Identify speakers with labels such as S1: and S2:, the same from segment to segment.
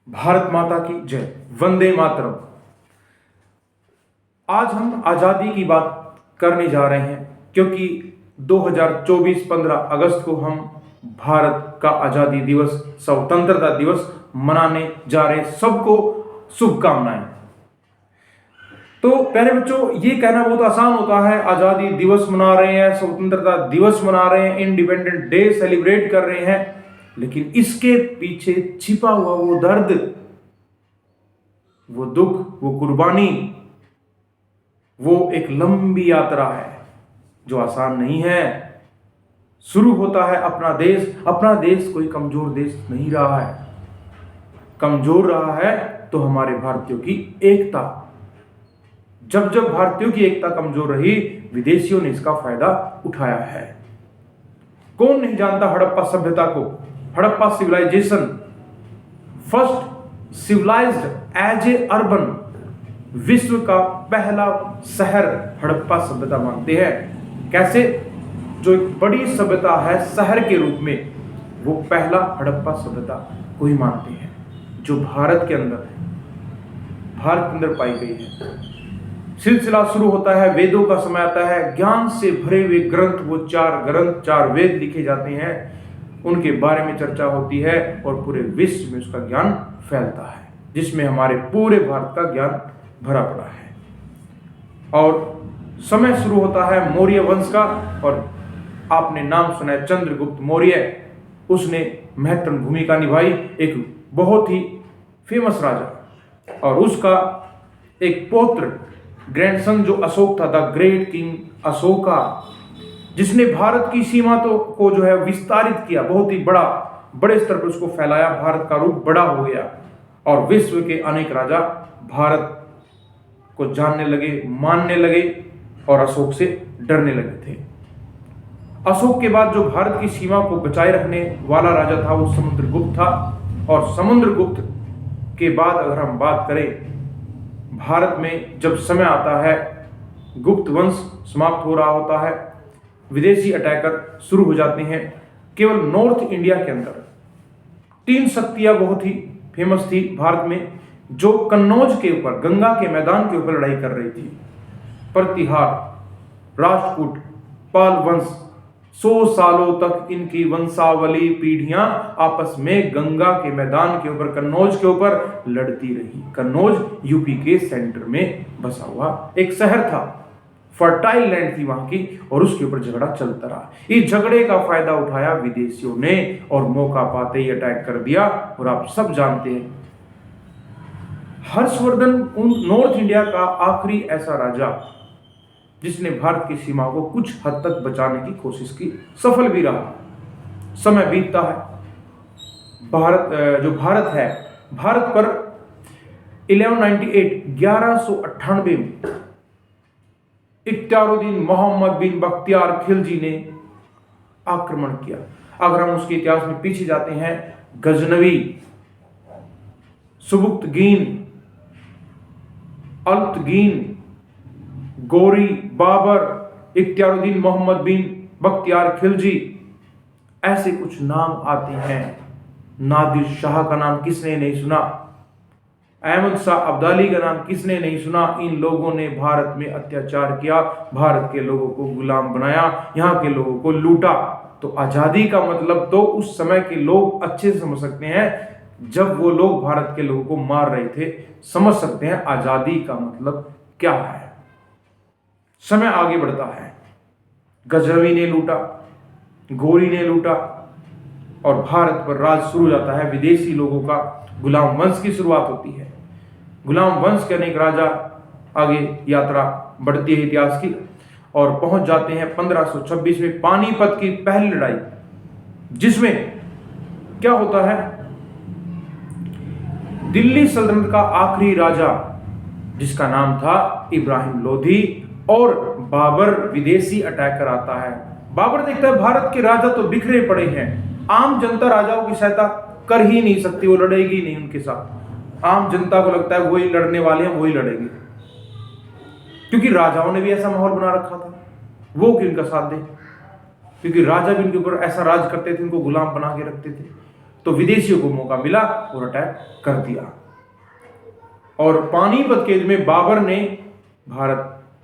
S1: भारत माता की जय, वंदे मातरम। आज हम आज़ादी की बात करने जा रहे हैं क्योंकि 2024 15 अगस्त को हम भारत का आज़ादी दिवस, स्वतंत्रता दिवस मनाने जा रहे हैं। सबको शुभकामनाएं। तो प्यारे बच्चों, ये कहना बहुत आसान होता है, आज़ादी दिवस मना रहे हैं, स्वतंत्रता दिवस मना रहे हैं, इंडिपेंडेंट डे सेलिब्रेट कर रहे हैं, लेकिन इसके पीछे छिपा हुआ वो दर्द, वो दुख, वो कुर्बानी, वो एक लंबी यात्रा है जो आसान नहीं है। शुरू होता है अपना देश कोई कमजोर देश नहीं रहा है। कमजोर रहा है तो हमारे भारतीयों की एकता। जब जब भारतीयों की एकता कमजोर रही, विदेशियों ने इसका फायदा उठाया है। कौन नहीं जानता हड़प्पा सभ्यता को, Harappa civilisation, first civilised as a urban, विश्व का पहला शहर हड़प्पा सभ्यता मानते हैं। कैसे? जो एक बड़ी सभ्यता है शहर के रूप में, वो पहला हड़प्पा सभ्यता को ही मानते हैं, जो भारत के अंदर पाई गई है। सिलसिला शुरू होता है, वेदों का समय आता है, ज्ञान से भरे हुए ग्रंथ, वो 4 ग्रंथ, 4 वेद लिखे जाते हैं, उनके बारे में चर्चा होती है और पूरे विश्व में उसका ज्ञान फैलता है, जिसमें हमारे पूरे भारत का ज्ञान भरा पड़ा है। और समय शुरू होता है मौर्य वंश का, और आपने नाम सुना है चंद्रगुप्त मौर्य। उसने महत्वपूर्ण भूमिका निभाई, एक बहुत ही फेमस राजा, और उसका एक पौत्र ग्रैंडसन जो अशोक था, द ग्रेट किंग अशोका, जिसने भारत की सीमा को जो है विस्तारित किया, बहुत ही बड़े स्तर पर उसको फैलाया, भारत का रूप बड़ा हो गया और विश्व के अनेक राजा भारत को जानने लगे, मानने लगे और अशोक से डरने लगे थे। अशोक के बाद जो भारत की सीमा को बचाए रखने वाला राजा था, वो समुद्रगुप्त था। और समुद्रगुप्त के बाद अगर हम बात करें, भारत में जब समय आता है, गुप्त वंश समाप्त हो रहा होता है, विदेशी अटैकर शुरू हो जाते हैं। केवल नॉर्थ इंडिया के अंदर 3 शक्तियां बहुत ही फेमस थी भारत में, जो कन्नौज के ऊपर, गंगा के मैदान के ऊपर लड़ाई कर रही थी। प्रतिहार, राष्ट्रकूट, पाल वंश, 100 सालों तक इनकी वंशावली पीढ़ियां आपस में गंगा के मैदान के ऊपर, कन्नौज के ऊपर लड़ती रही। कन्नौज यूपी के सेंटर में बसा हुआ एक शहर था, फर्टाइल लैंड थी वहां की, और उसके ऊपर झगड़ा चलता रहा। इस झगड़े का फायदा उठाया विदेशियों ने और मौका पाते ही अटैक कर दिया। और आप सब जानते हैं, हर्षवर्धन नॉर्थ इंडिया का आखिरी ऐसा राजा जिसने भारत की सीमा को कुछ हद तक बचाने की कोशिश की, सफल भी रहा। समय बीतता है, भारत है, भारत पर 1198 में इख्तियारुद्दीन मोहम्मद बिन बख्तियार खिलजी ने आक्रमण किया। अगर हम उसके इतिहास में पीछे जाते हैं, गजनवी, सुबुक्तगीन, अल्तगीन, गोरी, बाबर, इख्तियारुद्दीन मोहम्मद बिन बख्तियार खिलजी, ऐसे कुछ नाम आते हैं। नादिर शाह का नाम किसने नहीं सुना? अहमद शाह अब्दाली का नाम किसने नहीं सुना? इन लोगों ने भारत में अत्याचार किया, भारत के लोगों को गुलाम बनाया, यहाँ के लोगों को लूटा। तो आजादी का मतलब तो उस समय के लोग अच्छे से समझ सकते हैं, जब वो लोग भारत के लोगों को मार रहे थे, समझ सकते हैं आजादी का मतलब क्या है। समय आगे बढ़ता है, गजनवी ने लूटा, गोरी ने लूटा, और भारत पर राज शुरू हो जाता है विदेशी लोगों का। गुलाम वंश की शुरुआत होती है। गुलाम वंश के अनेक राजा, आगे यात्रा बढ़ती है इतिहास की, और पहुंच जाते हैं 1526 में पानीपत की पहली लड़ाई, जिसमें क्या होता है, दिल्ली सल्तनत का आखिरी राजा, जिसका नाम था इब्राहिम लोधी, और बाबर विदेशी अटैकर आता है। बाबर देखता है भारत के राजा तो बिखरे पड़े हैं, आम जनता राजाओं की सहायता कर ही नहीं सकती, वो लड़ेगी नहीं उनके साथ। आम जनता को लगता है वही लड़ने वाले हैं, वही लड़ेंगे, क्योंकि राजाओं ने भी ऐसा माहौल बना रखा था। वो क्यों इनका साथ दे? क्योंकि राजा भी उनके ऊपर ऐसा राज करते थे, उनको गुलाम बना के रखते थे। तो विदेशियों को मौका मिला और अटैक कर दिया। और पानीपत के युद्ध में बाबर ने भारत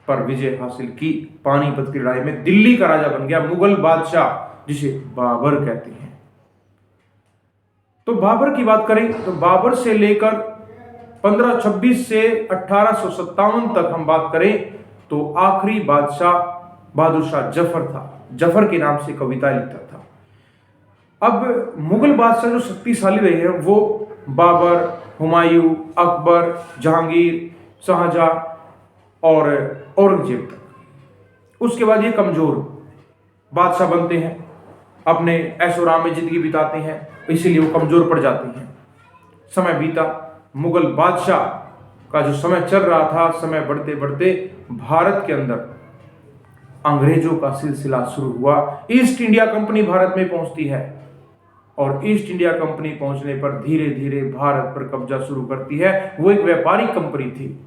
S1: पर विजय हासिल की। पानीपत की लड़ाई में दिल्ली का राजा बन गया मुगल बादशाह, जिसे बाबर कहते हैं। तो बाबर की बात करें तो बाबर से लेकर 1526 से 1857 तक हम बात करें तो आखिरी बादशाह बहादुर शाह जफर था। जफर के नाम से कविताएं लिखता था। अब मुगल बादशाह जो शक्तिशाली रहे हैं वो बाबर, हुमायूं, अकबर, जहांगीर, शाहजहां और औरंगजेब तक। उसके बाद ये कमजोर बादशाह बनते हैं, अपने ऐशो आराम में जिंदगी बिताते हैं, इसीलिए वो कमजोर पड़ जाते हैं। समय बीता, मुगल बादशाह का जो समय चल रहा था, समय बढ़ते बढ़ते भारत के अंदर अंग्रेजों का सिलसिला शुरू हुआ। ईस्ट इंडिया कंपनी भारत में पहुंचती है और ईस्ट इंडिया कंपनी पहुंचने पर धीरे धीरे भारत पर कब्जा शुरू करती है। वो एक व्यापारिक कंपनी थी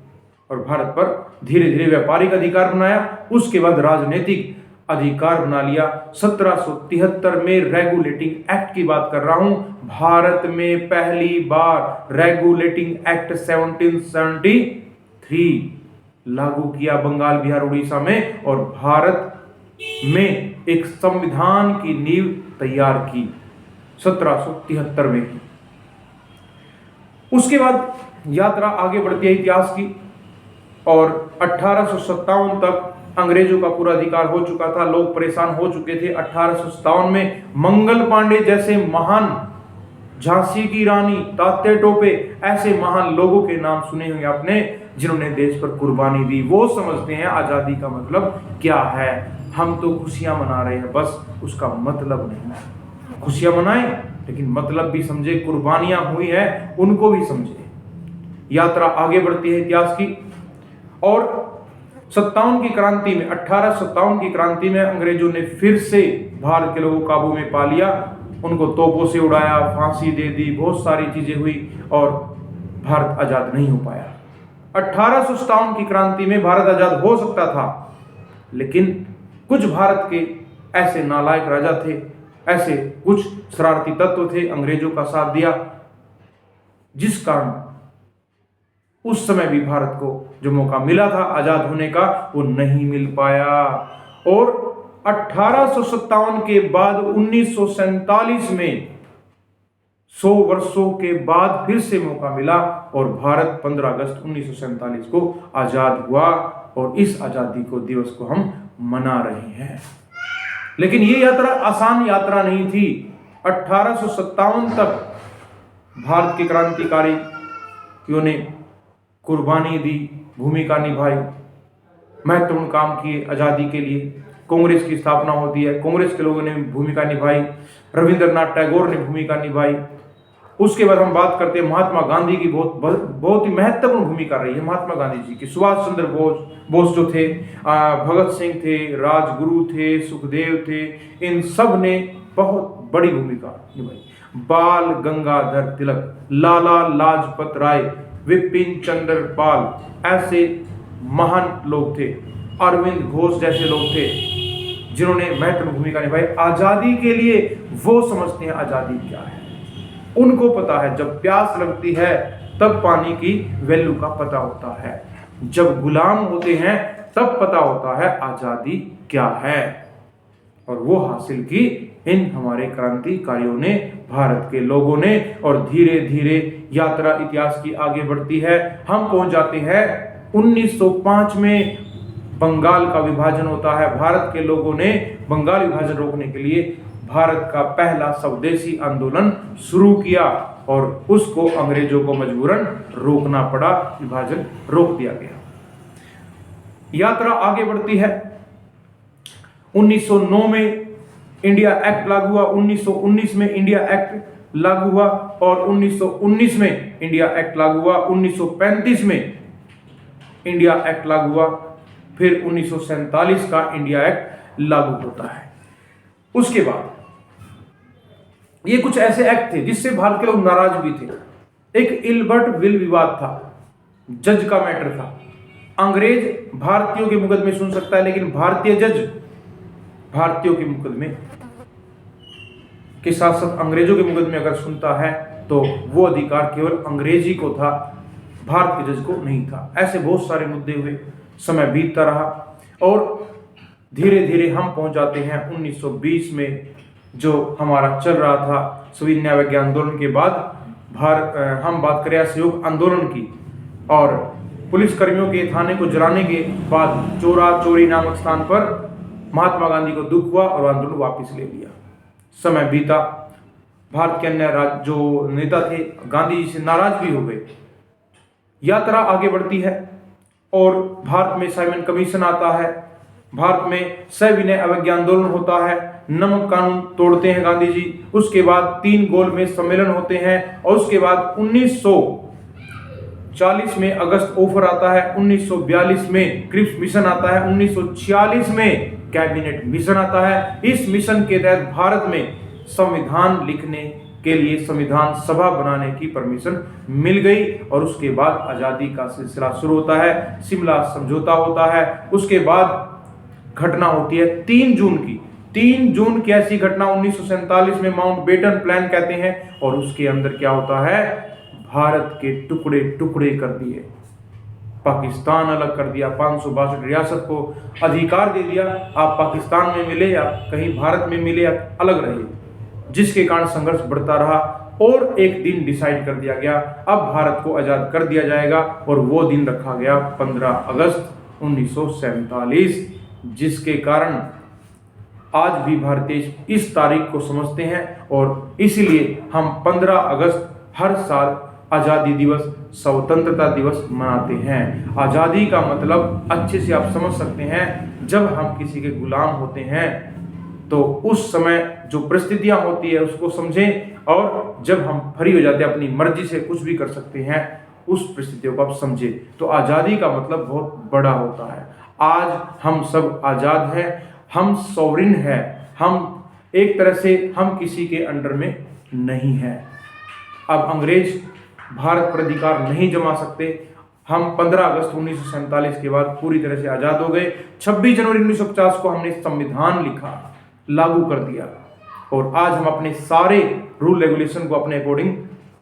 S1: और भारत पर धीरे धीरे व्यापारिक अधिकार बनाया, उसके बाद राजनीतिक अधिकार बना लिया। 1773 में रेगुलेटिंग एक्ट की बात कर रहा हूं। भारत में पहली बार रेगुलेटिंग एक्ट 1773 लागू किया बंगाल, बिहार, उड़ीसा में, और भारत में एक संविधान की नींव तैयार की 1773 में ही। उसके बाद यात्रा आगे बढ़ती है इतिहास की और 1857 तक अंग्रेजों का पूरा अधिकार हो चुका था, लोग परेशान हो चुके थे। 1857 में मंगल पांडे जैसे महान, झांसी की रानी, तात्या टोपे, ऐसे महान लोगों के नाम सुने होंगे आपने जिन्होंने देश पर कुर्बानी दी। वो समझते हैं आजादी का मतलब क्या है। हम तो खुशियां मना रहे हैं, बस उसका मतलब नहीं है। खुशियां मनाएं लेकिन मतलब भी समझे, कुर्बानियां हुई हैं उनको भी समझे। यात्रा आगे बढ़ती है इतिहास की और 57 की क्रांति में, 1857 की क्रांति में अंग्रेजों ने फिर से भारत के लोगों को काबू में पा लिया, उनको तोपों से उड़ाया, फांसी दे दी, बहुत सारी चीजें हुई और भारत आजाद नहीं हो पाया। 1857 की क्रांति में भारत आजाद हो सकता था, लेकिन कुछ भारत के ऐसे नालायक राजा थे, ऐसे कुछ शरारती तत्व थे, अंग्रेजों का साथ दिया, जिस कारण उस समय भी भारत को जो मौका मिला था आजाद होने का वो नहीं मिल पाया। और 1857 के बाद 1947 में 100 वर्षों के बाद फिर से मौका मिला और भारत 15 अगस्त 1947 को आजाद हुआ और इस आजादी को दिवस को हम मना रहे हैं। लेकिन ये यात्रा आसान यात्रा नहीं थी। 1857 तक भारत के क्रांतिकारियों ने कुर्बानी दी, भूमिका निभाई, महत्वपूर्ण काम किए आजादी के लिए। कांग्रेस की स्थापना होती है, कांग्रेस के लोगों ने भूमिका निभाई, रविंद्रनाथ टैगोर ने भूमिका निभाई। उसके बाद हम बात करते हैं महात्मा गांधी की, बहुत ही महत्वपूर्ण भूमिका रही है महात्मा गांधी जी की। सुभाष चंद्र बोस जो थे, भगत सिंह थे, राजगुरु थे, सुखदेव थे, इन सब ने बहुत बड़ी भूमिका निभाई। बाल गंगाधर तिलक, लाला लाजपत राय, विपिन चंद्र पाल, ऐसे महान लोग थे। अरविंद घोष जैसे लोग थे जिन्होंने महत्वपूर्ण भूमिका निभाई आजादी के लिए। वो समझते हैं आजादी क्या है, उनको पता है जब प्यास लगती है तब पानी की वैल्यू का पता होता है, जब गुलाम होते हैं तब पता होता है आजादी क्या है। और वो हासिल की इन हमारे क्रांतिकारियों ने, भारत के लोगों ने। और धीरे धीरे यात्रा इतिहास की आगे बढ़ती है। हम पहुंच जाते हैं 1905 में। बंगाल का विभाजन होता है। भारत के लोगों ने बंगाल विभाजन रोकने के लिए भारत का पहला स्वदेशी आंदोलन शुरू किया और उसको अंग्रेजों को मजबूरन रोकना पड़ा, विभाजन रोक दिया गया। यात्रा आगे बढ़ती है। 1909 में इंडिया एक्ट लागू हुआ, 1919 में इंडिया एक्ट लागू हुआ और 1919 में इंडिया एक्ट लागू हुआ, 1935 में इंडिया एक्ट लागू हुआ, फिर 1947 का इंडिया एक्ट लागू होता है। उसके बाद ये कुछ ऐसे एक्ट थे जिससे भारत के लोग नाराज भी थे। एक इल्बर्ट विल विवाद था, जज का मैटर था। अंग्रेज भारतीयों के मुकदमे सुन सकता है, लेकिन भारतीय जज भारतीयों के मुकदमे के साथ साथ अंग्रेजों के मुकदमे अगर सुनता है तो वो अधिकार केवल अंग्रेजी को था, भारत के जज को नहीं था। ऐसे बहुत सारे मुद्दे हुए, समय बीतता रहा और धीरे धीरे हम पहुंच जाते हैं 1920 में, जो हमारा चल रहा था सविनय न्यायिक आंदोलन के बाद। हम बात करें असहयोग आंदोलन की, और पुलिस कर्मियों के थाने को जलाने के बाद चोरा चोरी नामक स्थान पर महात्मा गांधी को दुख हुआ और आंदोलन वापस ले लिया। समय बीता, भारत के अन्य जो नेता थे गांधी जी से नाराज भी हो गए। यात्रा आगे बढ़ती है और भारत में साइमन कमीशन आता है, भारत में सविनय अवज्ञा आंदोलन होता है, नमक कानून तोड़ते हैं गांधी जी। उसके बाद 3 गोलमेज सम्मेलन होते हैं और उसके बाद 1940 में अगस्त ऑफर आता है, 1942 में क्रिप्स मिशन आता है, 1946 में कैबिनेट मिशन आता है। इस मिशन के तहत भारत में संविधान लिखने के लिए संविधान सभा बनाने की परमिशन मिल गई और उसके बाद आजादी का सिलसिला शुरू होता है। शिमला समझौता होता है। उसके बाद घटना होती है 3 जून की। 3 जून की ऐसी घटना 1947 में माउंटबेटन प्लान कहते हैं, और उसके अंदर क्या होता है, भारत के टुकड़े टुकड़े कर दिए, पाकिस्तान अलग कर दिया, 562 रियासत को अधिकार दे दिया, आप पाकिस्तान में मिले या कहीं भारत में मिले या अलग रहे, जिसके कारण संघर्ष बढ़ता रहा और एक दिन डिसाइड कर दिया गया, अब भारत को आजाद कर दिया जाएगा, और वो दिन रखा गया 15 अगस्त 1947, जिसके कारण आज भी भारतीय इस तारीख को समझते हैं और इसीलिए हम 15 अगस्त हर साल आज़ादी दिवस, स्वतंत्रता दिवस मनाते हैं। आज़ादी का मतलब अच्छे से आप समझ सकते हैं, जब हम किसी के गुलाम होते हैं तो उस समय जो परिस्थितियां होती है उसको समझें, और जब हम फ्री हो जाते हैं अपनी मर्जी से कुछ भी कर सकते हैं, उस परिस्थितियों को आप समझें। तो आज़ादी का मतलब बहुत बड़ा होता है। आज हम सब आज़ाद हैं, हम सॉवरिन हैं, हम एक तरह से हम किसी के अंडर में नहीं हैं। अब अंग्रेज भारत पर अधिकार नहीं जमा सकते। हम 15 अगस्त 1947 के बाद पूरी तरह से आज़ाद हो गए। 26 जनवरी 1950 को हमने संविधान लिखा, लागू कर दिया, और आज हम अपने सारे रूल रेगुलेशन को अपने अकॉर्डिंग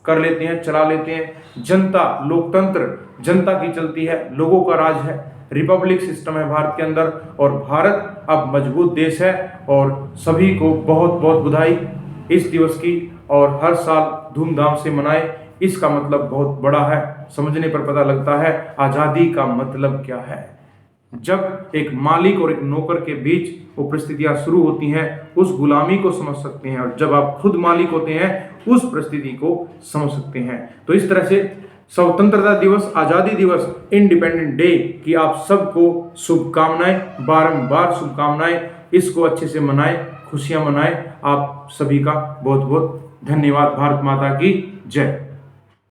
S1: कर लेते हैं, चला लेते हैं। जनता, लोकतंत्र जनता की चलती है, लोगों का राज है, रिपब्लिक सिस्टम है भारत के अंदर, और भारत अब मजबूत देश है। और सभी को बहुत बहुत बधाई इस दिवस की, और हर साल धूमधाम से मनाए। इसका मतलब बहुत बड़ा है, समझने पर पता लगता है आज़ादी का मतलब क्या है। जब एक मालिक और एक नौकर के बीच वो परिस्थितियां शुरू होती हैं, उस गुलामी को समझ सकते हैं, और जब आप खुद मालिक होते हैं उस परिस्थिति को समझ सकते हैं। तो इस तरह से स्वतंत्रता दिवस, आज़ादी दिवस, इंडिपेंडेंट डे की आप सबको शुभकामनाएं, बारंबार शुभकामनाएं। इसको अच्छे से मनाएं, खुशियां मनाएं। आप सभी का बहुत बहुत धन्यवाद। भारत माता की जय।